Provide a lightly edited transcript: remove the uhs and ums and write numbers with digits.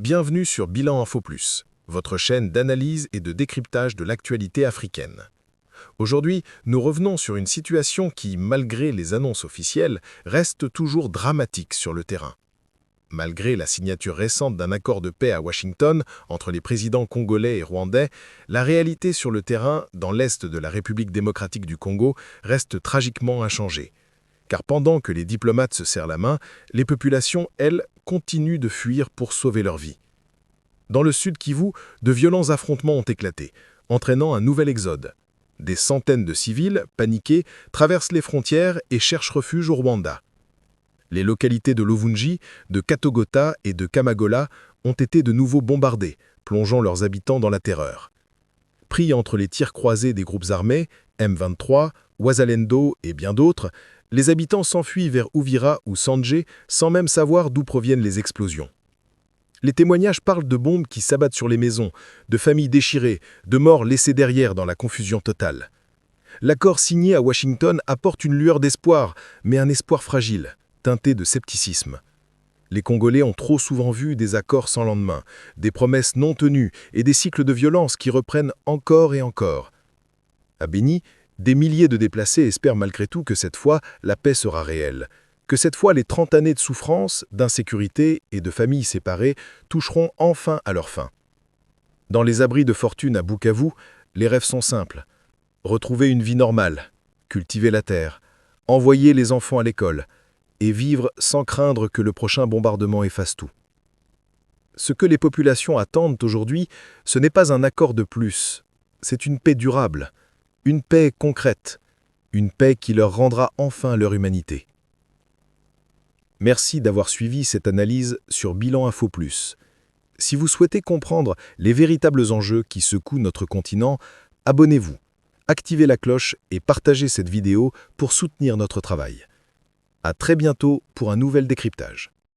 Bienvenue sur Bilan Info Plus, votre chaîne d'analyse et de décryptage de l'actualité africaine. Aujourd'hui, nous revenons sur une situation qui, malgré les annonces officielles, reste toujours dramatique sur le terrain. Malgré la signature récente d'un accord de paix à Washington entre les présidents congolais et rwandais, la réalité sur le terrain, dans l'est de la République démocratique du Congo, reste tragiquement inchangée. Car pendant que les diplomates se serrent la main, les populations, elles, continuent de fuir pour sauver leur vie. Dans le sud Kivu, de violents affrontements ont éclaté, entraînant un nouvel exode. Des centaines de civils, paniqués, traversent les frontières et cherchent refuge au Rwanda. Les localités de Lovunji, de Katogota et de Kamagola ont été de nouveau bombardées, plongeant leurs habitants dans la terreur. Pris entre les tirs croisés des groupes armés, M23, Wazalendo et bien d'autres, les habitants s'enfuient vers Uvira ou Sanje sans même savoir d'où proviennent les explosions. Les témoignages parlent de bombes qui s'abattent sur les maisons, de familles déchirées, de morts laissées derrière dans la confusion totale. L'accord signé à Washington apporte une lueur d'espoir, mais un espoir fragile, teinté de scepticisme. Les Congolais ont trop souvent vu des accords sans lendemain, des promesses non tenues et des cycles de violence qui reprennent encore et encore. À Béni, des milliers de déplacés espèrent malgré tout que cette fois, la paix sera réelle, que cette fois les 30 années de souffrance, d'insécurité et de familles séparées toucheront enfin à leur fin. Dans les abris de fortune à Bukavu, les rêves sont simples. Retrouver une vie normale, cultiver la terre, envoyer les enfants à l'école et vivre sans craindre que le prochain bombardement efface tout. Ce que les populations attendent aujourd'hui, ce n'est pas un accord de plus, c'est une paix durable, une paix concrète, une paix qui leur rendra enfin leur humanité. Merci d'avoir suivi cette analyse sur Bilan Info Plus. Si vous souhaitez comprendre les véritables enjeux qui secouent notre continent, abonnez-vous, activez la cloche et partagez cette vidéo pour soutenir notre travail. À très bientôt pour un nouvel décryptage.